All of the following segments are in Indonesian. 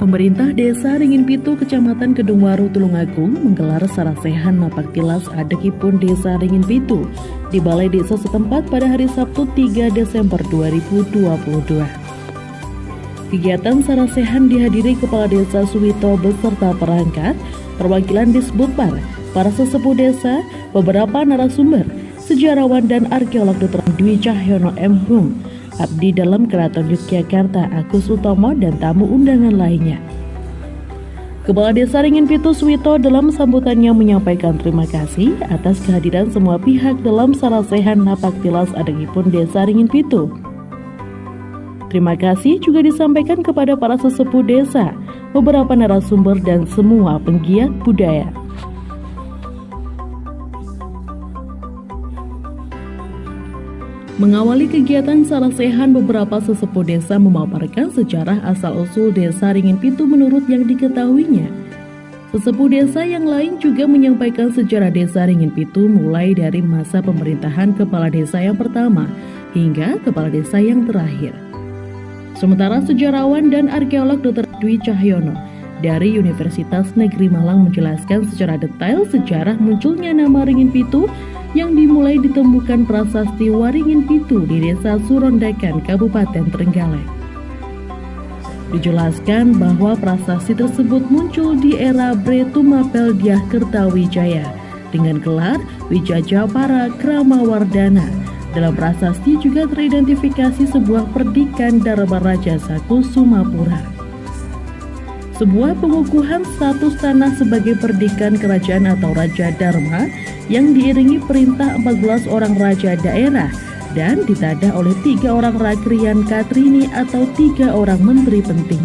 Pemerintah Desa Ringin Pitu, Kecamatan Kedungwaru, Tulungagung menggelar sarasehan napak tilas adekipun Desa Ringin Pitu di Balai Desa setempat pada hari Sabtu 3 Desember 2022. Kegiatan sarasehan dihadiri Kepala Desa Suwito beserta perangkat, perwakilan Disbudpar, para sesepuh desa, beberapa narasumber, sejarawan dan arkeolog Dr. Dwi Cahyono M. Hum, abdi dalam Keraton Yogyakarta Agus Utomo, dan tamu undangan lainnya. Kepala Desa Ringin Pitu Suwito dalam sambutannya menyampaikan terima kasih atas kehadiran semua pihak dalam sarasehan napak tilas adekipun Desa Ringin Pitu. Terima kasih juga disampaikan kepada para sesepuh desa, beberapa narasumber dan semua penggiat budaya. Mengawali kegiatan sarasehan, beberapa sesepuh desa memaparkan sejarah asal-usul Desa Ringin Pitu menurut yang diketahuinya. Sesepuh desa yang lain juga menyampaikan sejarah Desa Ringin Pitu mulai dari masa pemerintahan kepala desa yang pertama hingga kepala desa yang terakhir. Sementara sejarawan dan arkeolog Dr. Dwi Cahyono dari Universitas Negeri Malang menjelaskan secara detail sejarah munculnya nama Ringin Pitu yang dimulai ditemukan prasasti Waringin Pitu di Desa Surondakan, Kabupaten Trenggalek. Dijelaskan bahwa prasasti tersebut muncul di era Bre Tumapel Dyah Kertawijaya dengan gelar Wijayapara Kramawardhana. Dalam prasasti juga teridentifikasi sebuah perdikan Dharma Raja Sakusumapura, sebuah pengukuhan status tanah sebagai perdikan kerajaan atau Raja Dharma yang diiringi perintah 14 orang raja daerah dan ditanda oleh 3 orang Rakrian Katrini atau 3 orang menteri penting.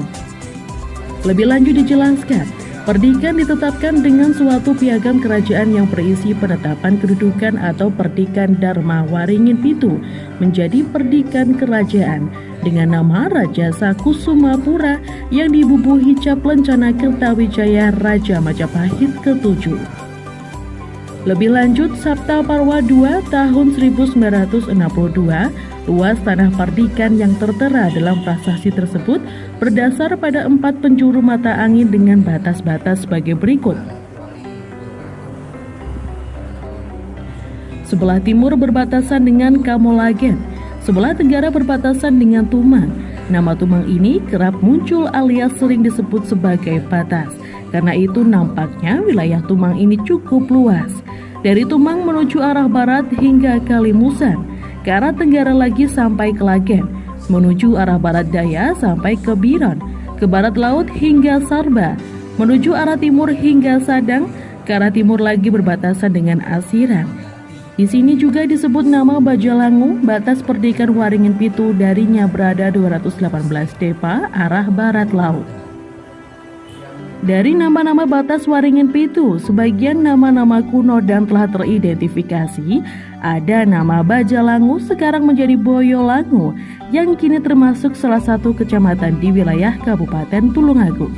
Lebih lanjut dijelaskan, perdikan ditetapkan dengan suatu piagam kerajaan yang berisi penetapan kedudukan atau perdikan Dharma Waringin Pitu menjadi perdikan kerajaan dengan nama Raja Sakusumapura yang dibubuhi cap lencana Kertawijaya Raja Majapahit ke-7. Lebih lanjut, Sabta Parwa II tahun 1962, luas tanah perdikan yang tertera dalam prasasti tersebut berdasar pada 4 penjuru mata angin dengan batas-batas sebagai berikut. Sebelah timur berbatasan dengan Kamolagen, sebelah tenggara berbatasan dengan Tumang. Nama Tumang ini kerap muncul alias sering disebut sebagai batas. Karena itu nampaknya wilayah Tumang ini cukup luas. Dari Tumang menuju arah barat hingga Kalimusan, ke arah tenggara lagi sampai Klagen, menuju arah barat daya sampai ke Biron, ke barat laut hingga Sarba, menuju arah timur hingga Sadang, ke arah timur lagi berbatasan dengan Asiran. Di sini juga disebut nama Bajalangu, batas perdikan Waringin Pitu, darinya berada 218 depa arah barat laut. Dari nama-nama batas Waringin Pitu, sebagian nama-nama kuno dan telah teridentifikasi. Ada nama Bajalangu sekarang menjadi Boyolangu yang kini termasuk salah satu kecamatan di wilayah Kabupaten Tulungagung.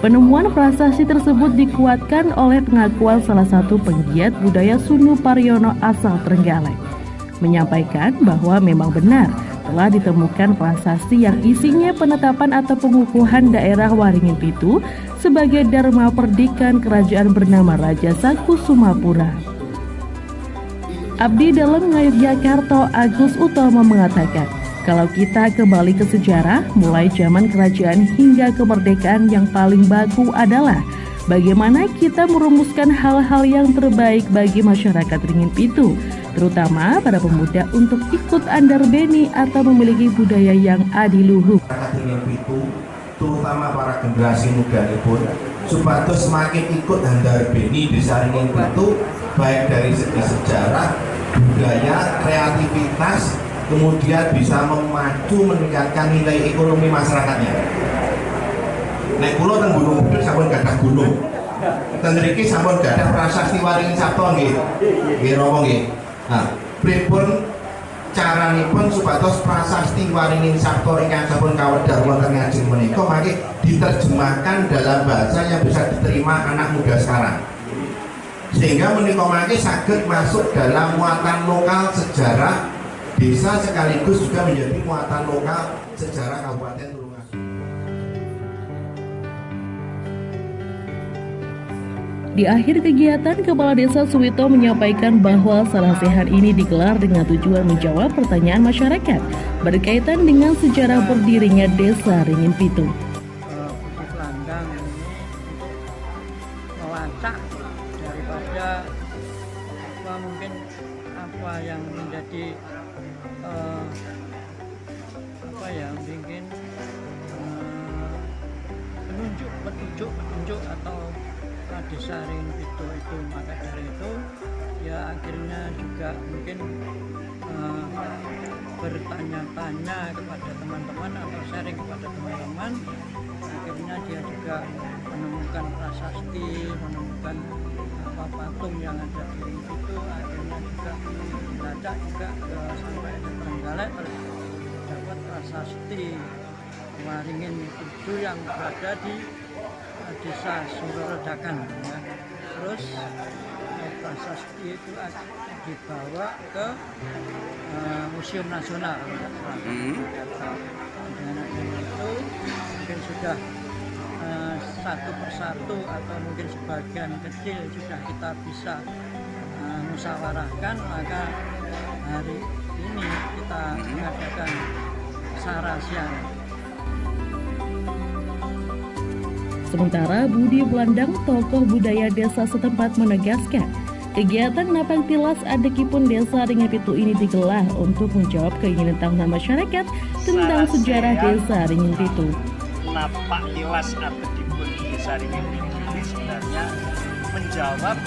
Penemuan prasasti tersebut dikuatkan oleh pengakuan salah satu penggiat budaya Sunu Paryono asal Trenggalek, menyampaikan bahwa memang benar telah ditemukan prasasti yang isinya penetapan atau pengukuhan daerah Waringin Pitu sebagai Dharma perdikan kerajaan bernama Raja Sakusumapura. Abdi dalam Ngayogyakarta Agus Utomo mengatakan, kalau kita kembali ke sejarah, mulai zaman kerajaan hingga kemerdekaan, yang paling baku adalah bagaimana kita merumuskan hal-hal yang terbaik bagi masyarakat Ringin Pitu, terutama para pemuda untuk ikut andarbeni atau memiliki budaya yang adiluhung. Masyarakat Ringin Pitu, terutama para generasi muda pun, supados semakin ikut andarbeni Desa Ringin Pitu, baik dari segi sejarah, budaya, kreativitas, kemudian bisa memacu meningkatkan nilai ekonomi masyarakatnya. Nek kula teng Gunung Bukit sampun gadah gunung. Teng mriki sampun gadah prasasti Waringin Sabta nggih. Nggih napa nggih. Nah, pripun caranipun supados prasasti Waringin Sabta ingkang sampun kawedhar wonten ngajeng menika mangke diterjemahkan dalam bahasa yang bisa diterima anak muda sekarang. Sehingga menika mangke saged masuk dalam muatan lokal sejarah desa sekaligus juga menjadi muatan lokal sejarah Kabupaten Tulungagung. Di akhir kegiatan, Kepala Desa Suwito menyampaikan bahwa sarasehan ini digelar dengan tujuan menjawab pertanyaan masyarakat berkaitan dengan sejarah berdirinya Desa Ringin Pitu. Budi Pelandang ini untuk melacak daripada mungkin apa yang menjadi mungkin petunjuk atau Desa Ringin Pitu itu. Maka dari itu ya akhirnya juga mungkin bertanya-tanya kepada teman-teman atau sharing kepada teman-teman, akhirnya dia juga menemukan prasasti, menemukan patung yang ada di Ringin Pitu, akhirnya juga dilacak juga sampai ke Trenggalek terdapat prasasti Ringin Pitu yang berada di Desa Suroredakan, ya. Terus prasasti itu dibawa ke Museum Nasional. Dengan itu mungkin sudah satu persatu atau mungkin sebagian kecil sudah kita bisa musyawarahkan, maka hari ini kita mengadakan sarasehan. Sementara Budi Pelandang, tokoh budaya desa setempat, menegaskan kegiatan Napang Tilas Adekipun Desa Ringin Pitu ini digelar untuk menjawab keinginan tahunan masyarakat tentang sejarah Desa Ringin Pitu. Napak Tilas Adekipun Desa Ringin Pitu ini sebenarnya menjawab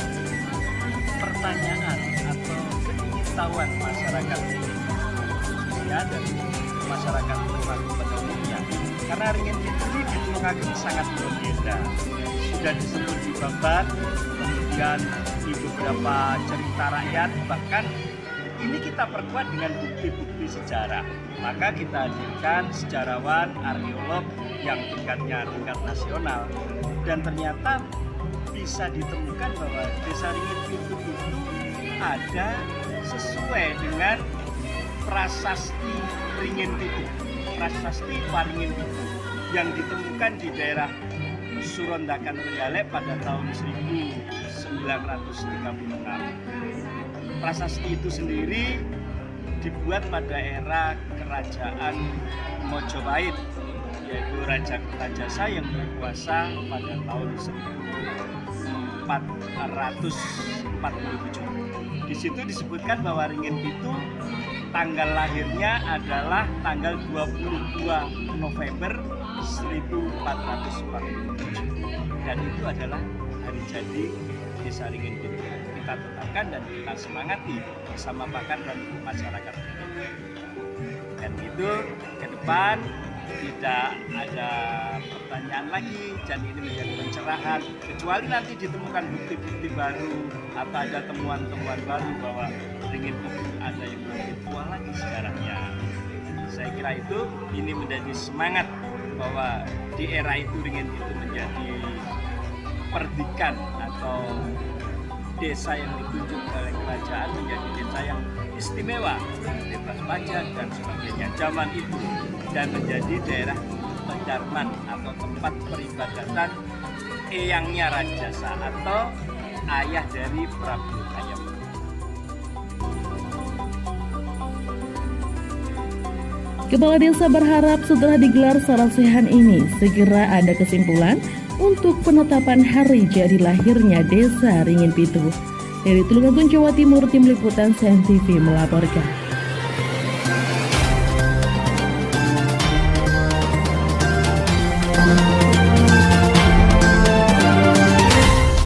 pertanyaan atau keingintahuan masyarakat khususnya dari masyarakat pada umumnya. Karena Ringin Pitu ini di Tulungagung sangat berbeda. Sudah disebut di Babat, kemudian di beberapa cerita rakyat, bahkan ini kita perkuat dengan bukti-bukti sejarah. Maka kita hadirkan sejarawan, arkeolog yang tingkat nasional, dan ternyata bisa ditemukan bahwa Desa Ringin Pitu itu ada sesuai dengan prasasti Ringin Pitu, prasasti Paringin Pitu yang ditemukan di daerah Surondakan Trenggalek pada tahun 1936. Prasasti itu sendiri dibuat pada era kerajaan Mojopahit, yaitu Raja Kertajasa yang berkuasa pada tahun 1447. Di situ disebutkan bahwa Ringin Pitu tanggal lahirnya adalah tanggal 22 November 1447, dan itu adalah hari jadi Desa Ringin Pitu. Kita tetapkan dan kita semangati bersama pakar dan masyarakat. Dan itu ke depan tidak ada pertanyaan lagi, dan ini menjadi pencerahan, kecuali nanti ditemukan bukti-bukti baru atau ada temuan-temuan baru bahwa Ringin Pitu ada yang lebih tua lagi sejarahnya. Saya kira itu ini menjadi semangat bahwa di era itu Ringin Pitu menjadi perdikan atau desa yang ditunjuk oleh kerajaan, menjadi desa yang istimewa, bebas pajak dan sebagainya zaman itu, dan menjadi daerah pendarman atau tempat peribadatan eyangnya Rajasa atau ayah dari Prabu Hayam. Kepala Desa berharap setelah digelar sarasehan ini segera ada kesimpulan untuk penetapan hari jadi lahirnya Desa Ringin Pitu. Dari Tulungagung, Jawa Timur, Tim Liputan CNTV melaporkan.